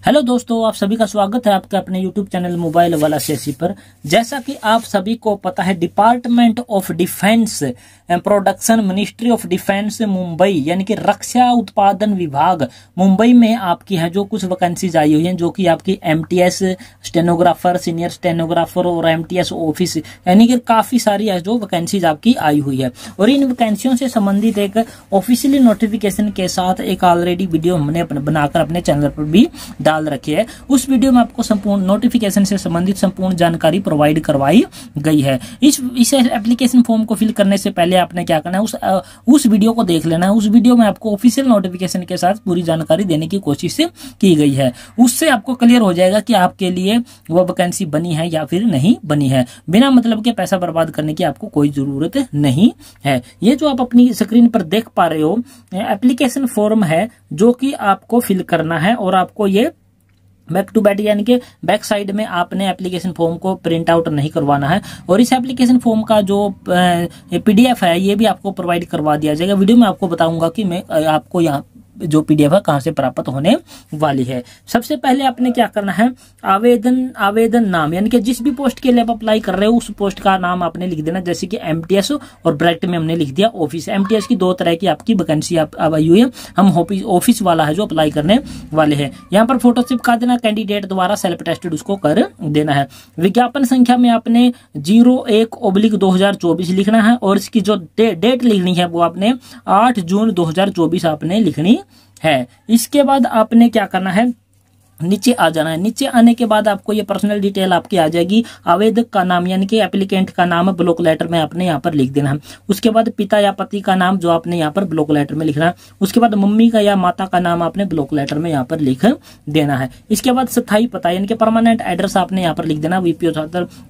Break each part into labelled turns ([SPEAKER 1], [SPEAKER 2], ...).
[SPEAKER 1] Hello दोस्तों, आप सभी का स्वागत है आपके अपने YouTube चैनल मोबाइल वाला सीएससी पर। जैसा कि आप सभी को पता है, department of defence production ministry of defence Mumbai यानी कि रक्षा उत्पादन विभाग मुंबई में आपकी है जो कुछ वैकेंसीज आई हुई हैं, जो कि आपकी एमटीएस स्टेनोग्राफर, सीनियर स्टेनोग्राफर और एमटीएस ऑफिस यानी कि काफी सारी है जो वैकेंसीज आपकी आई हुई है। और इन वैकेंसियों से संबंधित एक ऑफिशियली नोटिफिकेशन के साथ एक ऑलरेडी वीडियो हमने बनाकर अपने चैनल पर भी डाल रखी है। उस वीडियो में आपको संपूर्ण नोटिफिकेशन से संबंधित संपूर्ण जानकारी प्रोवाइड करवाई गई है। इस एप्लीकेशन फॉर्म को फिल करने से पहले आपने क्या करना है, उस वीडियो को देख लेना है। उस वीडियो में आपको ऑफिशियल नोटिफिकेशन के साथ पूरी जानकारी देने की कोशिश की गई है। उससे आपको क्लियर हो जाएगा कि आपके लिए वो वैकेंसी बनी है या फिर नहीं बनी है। बिना मतलब के पैसा बर्बाद करने की आपको कोई जरूरत नहीं है। ये जो आप अपनी स्क्रीन पर देख पा रहे हो एप्लीकेशन फॉर्म है जो कि आपको फिल करना है, और आपको ये बैक टू बैक यानी कि बैक साइड में आपने एप्लीकेशन फॉर्म को प्रिंट आउट नहीं करवाना है। और इस एप्लीकेशन फॉर्म का जो पीडीएफ है ये भी आपको प्रोवाइड करवा दिया जाएगा। वीडियो में आपको बताऊंगा कि मैं आपको यहाँ जो पीडीएफ है कहां से प्राप्त होने वाली है। सबसे पहले आपने क्या करना है, आवेदन नाम यानी कि जिस भी पोस्ट के लिए आप अप्लाई कर रहे हो उस पोस्ट का नाम आपने लिख देना। जैसे कि एमटीएस और ब्रैकेट में हमने लिख दिया ऑफिस। एमटीएस की दो तरह की आपकी वैकेंसी अब आई हुई है, हम ऑफिस वाला है जो अप्लाई करने वाले हैं। यहाँ पर फोटो चिपका देना, कैंडिडेट द्वारा सेल्फ टेस्टेड उसको कर देना है। विज्ञापन संख्या में आपने 01/2024 लिखना है, और इसकी जो डेट लिखनी है वो आपने 8 जून 2024 आपने लिखनी है। इसके बाद आपने क्या करना है, नीचे आ जाना है। नीचे आने के बाद आपको ये पर्सनल डिटेल आपकी आ जाएगी। आवेदक का नाम यानी कि एप्लीकेंट का नाम ब्लॉक लेटर में आपने यहाँ पर लिख देना है। उसके बाद पिता या पति का नाम जो आपने यहाँ पर ब्लॉक लेटर में लिखना है। उसके बाद मम्मी का या माता का नाम आपने ब्लॉक लेटर में यहाँ पर लिख देना है। इसके बाद स्थायी पता यानी कि परमानेंट एड्रेस आपने यहाँ पर लिख देना। वीपीओ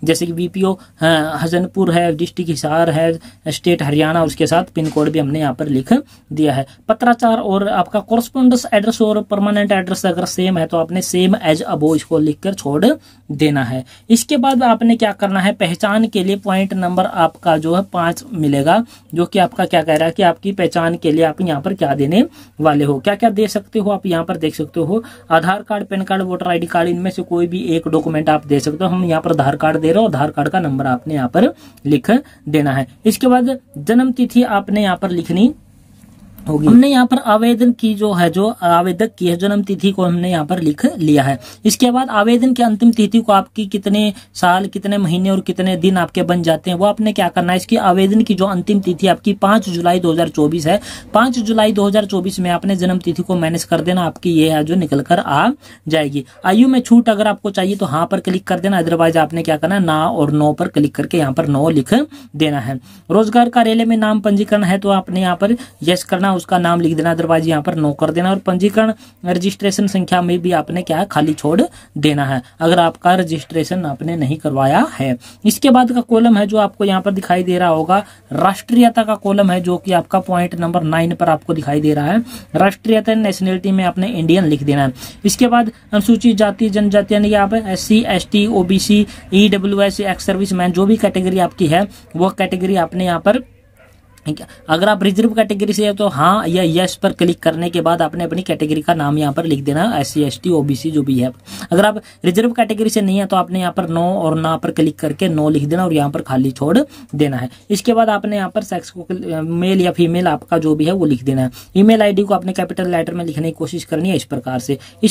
[SPEAKER 1] जैसे कि वीपीओ हसनपुर है, डिस्ट्रिक्ट हिसार है, स्टेट हरियाणा, उसके साथ पिन कोड भी हमने यहाँ पर लिख दिया है। पत्राचार और आपका कोरस्पोंडेंस एड्रेस और परमानेंट एड्रेस अगर सेम है तो आपने सेम एज अबो इसको लिखकर छोड़ देना है। इसके बाद आपने क्या करना है, पहचान के लिए पॉइंट नंबर आपका जो है 5 मिलेगा, जो कि आपका क्या कह रहा है कि आपकी पहचान के लिए आप यहाँ पर क्या देने वाले हो, क्या क्या दे सकते हो। आप यहाँ पर देख सकते हो Aadhaar card, PAN card, voter ID card, इनमें से कोई भी एक डॉक्यूमेंट आप दे सकते हो। हम यहाँ पर आधार कार्ड दे रहे हो, आधार कार्ड का नंबर आपने यहाँ पर लिख देना है। इसके बाद जन्म तिथि आपने यहाँ पर लिखनी होगी। हमने यहाँ पर आवेदन की जो आवेदक की है जन्म तिथि को हमने यहाँ पर लिख लिया है। इसके बाद आवेदन की अंतिम तिथि को आपकी कितने साल, कितने महीने और कितने दिन आपके बन जाते हैं वो आपने क्या करना है। इसकी आवेदन की जो अंतिम तिथि आपकी 5 जुलाई 2024 है। 5 जुलाई 2024 में आपने जन्म तिथि को मैनेज कर देना, आपकी ये है जो निकल कर आ जाएगी। आयु में छूट अगर आपको चाहिए तो हाँ पर क्लिक कर देना, अदरवाइज आपने क्या करना है ना और नो पर क्लिक करके यहाँ पर नो लिख देना है। रोजगार कार्यालय में नाम पंजीकरण है तो आपने यहाँ पर यस करना, उसका नाम लिख देना, अदरवाइज यहाँ पर नो कर देना। और पंजीकरण रजिस्ट्रेशन संख्या में भी आपने क्या खाली छोड़ देना है अगर आपका रजिस्ट्रेशन आपने नहीं करवाया है। इसके बाद का कॉलम है जो आपको यहाँ पर दिखाई दे रहा होगा, राष्ट्रीयता का कॉलम है जो कि आपका पॉइंट नंबर 9 पर आपको दिखाई दे रहा है। राष्ट्रीयता नेशनलिटी में आपने इंडियन लिख देना है। इसके बाद अनुसूचित जाति जनजाति यानी आप SC ST OBC EWS ex serviceman जो भी कैटेगरी आपकी है वो कैटेगरी आपने यहाँ पर, अगर आप रिजर्व कैटेगरी से है तो हाँ या यस पर क्लिक करने के बाद आपने अपनी कैटेगरी का नाम यहाँ पर लिख देना, SC ST OBC जो भी है। अगर आप रिजर्व कैटेगरी से नहीं है तो आपने यहाँ पर नो और ना पर क्लिक करके नो लिख देना और यहाँ पर खाली छोड़ देना है। इसके बाद आपने यहाँ पर सेक्स को मेल या फीमेल आपका जो भी है वो लिख देना है। ईमेल आईडी को आपने कैपिटल लेटर में लिखने की कोशिश करनी है। इस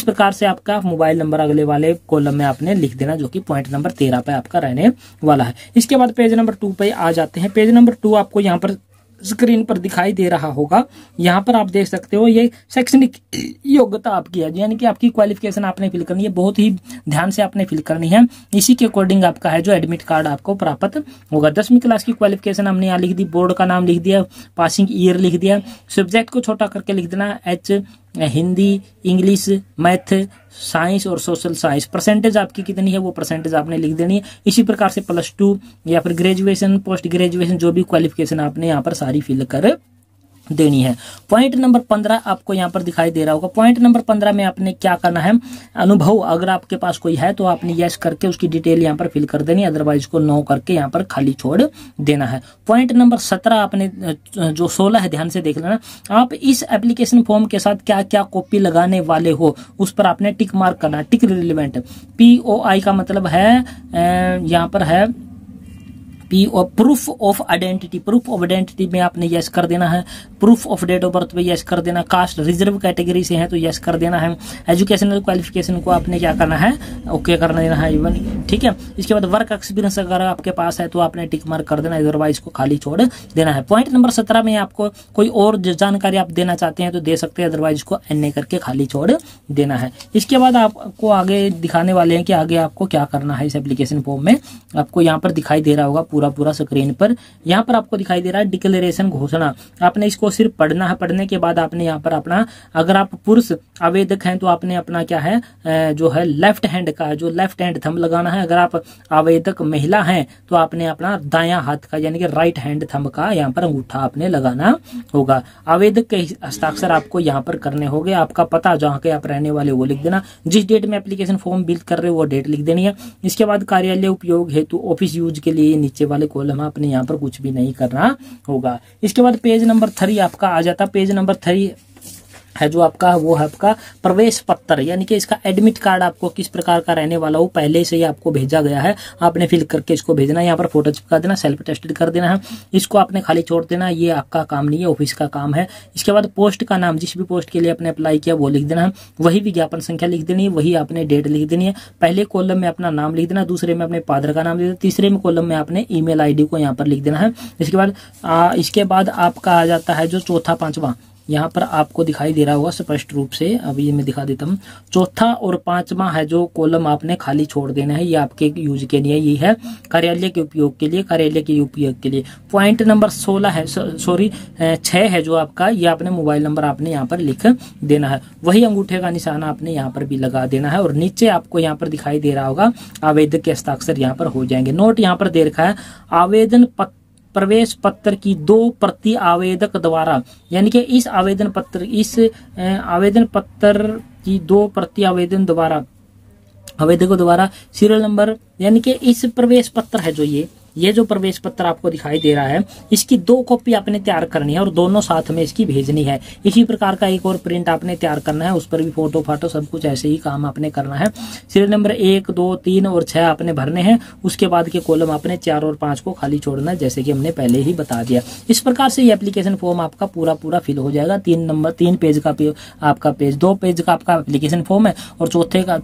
[SPEAKER 1] प्रकार से आपका मोबाइल नंबर अगले वाले कॉलम में आपने लिख देना, जो कि पॉइंट नंबर 13 पे आपका रहने वाला है। इसके बाद पेज नंबर 2 पे आ जाते हैं। पेज नंबर 2 आपको यहाँ पर स्क्रीन पर दिखाई दे रहा होगा। यहाँ पर आप देख सकते हो ये शैक्षणिक योग्यता आपकी है, यानी कि आपकी क्वालिफिकेशन आपने फिल करनी है, बहुत ही ध्यान से आपने फिल करनी है। इसी के अकॉर्डिंग आपका है जो एडमिट कार्ड आपको प्राप्त होगा। 10वीं क्लास की क्वालिफिकेशन हमने यहाँ लिख दी, बोर्ड का नाम लिख दिया, पासिंग ईयर लिख दिया। सब्जेक्ट को छोटा करके लिख देना H, Hindi, English, math, science और सोशल साइंस। परसेंटेज आपकी कितनी है वो परसेंटेज आपने लिख देनी है। इसी प्रकार से +2 या फिर ग्रेजुएशन, पोस्ट ग्रेजुएशन जो भी क्वालिफिकेशन आपने यहाँ पर सारी फिल कर देनी है। पॉइंट नंबर 15 आपको यहाँ पर दिखाई दे रहा होगा। पॉइंट नंबर 15 में आपने क्या करना है, अनुभव अगर आपके पास कोई है तो आपने यस करके उसकी डिटेल यहाँ पर फिल कर देनी, अदरवाइज को नो करके यहाँ पर खाली छोड़ देना है। पॉइंट नंबर 17 आपने जो 16 है ध्यान से देख लेना, आप इस एप्लीकेशन फॉर्म के साथ क्या क्या कॉपी लगाने वाले हो उस पर आपने टिक मार्क करना, टिक रिलेवेंट। POI का मतलब है यहाँ पर है proof of identity, proof of identity में आपने यस कर देना है। Proof of date of birth पे यस कर देना। कास्ट रिजर्व कैटेगरी से है तो यस कर देना है। एजुकेशनल क्वालिफिकेशन को आपने क्या करना है, ओके करना देना है इवन, ठीक है। इसके बाद वर्क एक्सपीरियंस अगर आपके पास है तो आपने टिक मार्क कर देना, अदरवाइज को खाली छोड़ देना है। पॉइंट नंबर 17 में आपको कोई और जानकारी आप देना चाहते हैं तो दे सकते हैं, अदरवाइज को NA करके खाली छोड़ देना है। इसके बाद आपको आगे दिखाने वाले हैं कि आगे आपको क्या करना है। इस एप्लीकेशन फॉर्म में आपको यहाँ पर दिखाई दे रहा होगा पूरा स्क्रीन पर, यहाँ पर आपको दिखाई दे रहा है डिक्लेरेशन, घोषणा। आपने इसको सिर्फ पढ़ना है, पढ़ने के बाद आपने यहाँ पर अपना, अगर आप पुरुष आवेदक हैं तो आपने अपना क्या है जो है लेफ्ट हैंड का जो लेफ्ट हैंड थंब लगाना है। अगर आप आवेदक महिला हैं तो आपने अपना दायां हाथ का यानी कि राइट हैंड थंब का यहाँ पर अंगूठा आपने लगाना होगा। आवेदक के हस्ताक्षर आपको यहाँ पर करने होंगे। आपका पता जहाँ के आप रहने वाले वो लिख देना। जिस डेट में एप्लीकेशन फॉर्म बिल कर रहे हो वो डेट लिख देनी है। इसके बाद कार्यालय उपयोग हेतु ऑफिस यूज के लिए नीचे वाले कॉलम आपने यहाँ पर कुछ भी नहीं करना होगा। इसके बाद पेज नंबर 3 आपका आ जाता। पेज नंबर 3 है जो आपका वो है आपका प्रवेश पत्र, यानी कि इसका एडमिट कार्ड आपको किस प्रकार का रहने वाला हो पहले से ही आपको भेजा गया है, आपने फिल करके इसको भेजना है। यहाँ पर फोटो चिपका देना, सेल्फ टेस्टेड कर देना है, इसको आपने खाली छोड़ देना। ये आपका काम नहीं है, ऑफिस का काम है। इसके बाद पोस्ट का नाम, जिस भी पोस्ट के लिए आपने अप्लाई किया वो लिख देना है, वही विज्ञापन संख्या लिख देनी है, वही आपने डेट लिख देनी है। पहले कॉलम में अपना नाम लिख देना, दूसरे में अपने फादर का नाम लिख देना, तीसरे में कॉलम में आपने ईमेल ID को यहाँ पर लिख देना है। इसके बाद आपका आ जाता है जो चौथा 5वां, यहाँ पर आपको दिखाई दे रहा होगा स्पष्ट रूप से, अभी ये मैं दिखा देता हूँ। चौथा और 5वां है जो कॉलम आपने खाली छोड़ देना है, ये आपके यूज के लिए, ये है कार्यालय के उपयोग के लिए, कार्यालय के उपयोग के लिए। पॉइंट नंबर 16 है, सॉरी 6 है जो आपका, ये आपने मोबाइल नंबर आपने यहाँ पर लिख देना है, वही अंगूठे का निशान आपने यहाँ पर भी लगा देना है। और नीचे आपको यहाँ पर दिखाई दे रहा होगा आवेदक के हस्ताक्षर यहाँ पर हो जाएंगे। नोट यहाँ पर दे रखा है, आवेदन प्रवेश पत्र की 2 प्रति आवेदक द्वारा, यानी कि इस आवेदन पत्र की 2 प्रति आवेदकों द्वारा सीरियल नंबर, यानी कि इस प्रवेश पत्र है जो ये जो प्रवेश पत्र आपको दिखाई दे रहा है, इसकी 2 कॉपी आपने तैयार करनी है और दोनों साथ में इसकी भेजनी है। इसी प्रकार का एक और प्रिंट आपने तैयार करना है, उस पर भी फोटो फाटो सब कुछ ऐसे ही काम आपने करना है। सीरियल नंबर 1, 2, 3 और 6 आपने भरने हैं। उसके बाद के कॉलम आपने 4 और 5 को खाली छोड़ना है, जैसे कि हमने पहले ही बता दिया। इस प्रकार से ये एप्लीकेशन फॉर्म आपका पूरा फिल हो जाएगा। 3 पेज का आपका 2 पेज का आपका एप्लीकेशन फॉर्म है और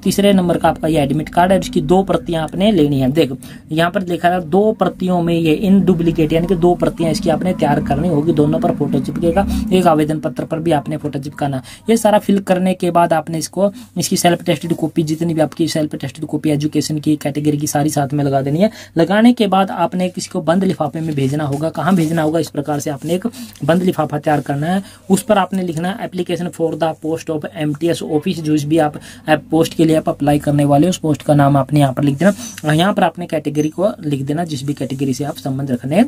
[SPEAKER 1] तीसरे नंबर का आपका ये एडमिट कार्ड है, जिसकी 2 प्रतियां आपने लेनी है। देखो यहाँ पर लिखा है 2 प्रतियों में ये इन डुप्लीकेट, यानी कि 2 प्रतियां इसकी आपने तैयार करनी होगी, दोनों पर फोटो चिपकेगा, एक आवेदन पत्र पर भी आपने फोटो चिपकाना। ये सारा फिल करने के बाद आपने इसकी सेल्फ टेस्टेड कॉपी, जितनी भी आपकी सेल्फ टेस्टेड कॉपी एजुकेशन की कैटेगरी की सारी साथ में लगा देनी है। लगाने के बाद आपने इसको बंद लिफाफे में भेजना होगा। कहाँ भेजना होगा, इस प्रकार से आपने एक बंद लिफाफा तैयार करना है, उस पर आपने लिखना है application for the post of MTS office, जो भी आप पोस्ट के लिए आप अप्लाई करने वाले उस पोस्ट का नाम आपने यहाँ पर लिख देना। यहाँ पर आपने कैटेगरी को लिख देना, जिस भी कैटेगरी से आप संबंध रखने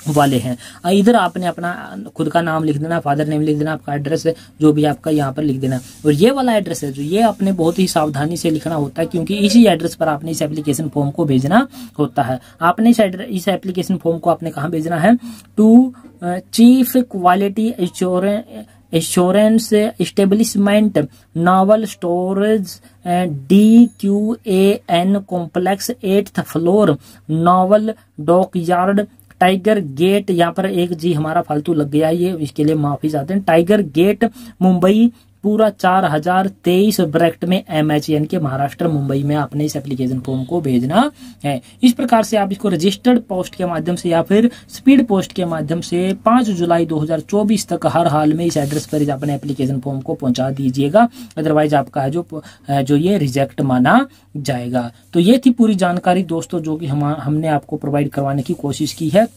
[SPEAKER 1] वाले हैं। इधर आपने अपना खुद का नाम लिख देना, फादर नेम लिख देना, आपका एड्रेस है जो भी आपका यहाँ पर लिख देना। और ये वाला एड्रेस है जो ये आपने बहुत ही सावधानी से लिखना होता है, क्योंकि इसी एड्रेस पर आपने इस एप्लीकेशन फॉर्म को भेजना होता है। आपने इस एप्लीकेशन फॉर्म को आपने कहाँ भेजना है, to chief quality assurance establishment naval storage DQAN complex 8th floor naval dock yard tiger gate, यहाँ पर एक जी हमारा फालतू लग गया, ये इसके लिए माफी चाहते हैं। टाइगर गेट मुंबई पूरा 4023 ब्रैकेट में MH, यानी कि महाराष्ट्र मुंबई में आपने इस एप्लीकेशन फॉर्म को भेजना है। इस प्रकार से आप इसको रजिस्टर्ड पोस्ट के माध्यम से या फिर स्पीड पोस्ट के माध्यम से 5 जुलाई 2024 तक हर हाल में इस एड्रेस पर अपने एप्लीकेशन फॉर्म को पहुंचा दीजिएगा, अदरवाइज आपका जो ये रिजेक्ट माना जाएगा। तो ये थी पूरी जानकारी दोस्तों जो कि हमने आपको प्रोवाइड करवाने की कोशिश की है,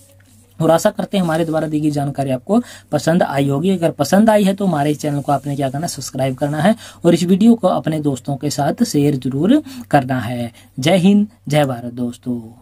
[SPEAKER 1] और आशा करते हैं हमारे द्वारा दी गई जानकारी आपको पसंद आई होगी। अगर पसंद आई है तो हमारे इस चैनल को आपने क्या करना है, सब्सक्राइब करना है और इस वीडियो को अपने दोस्तों के साथ शेयर जरूर करना है। जय हिंद, जय भारत दोस्तों।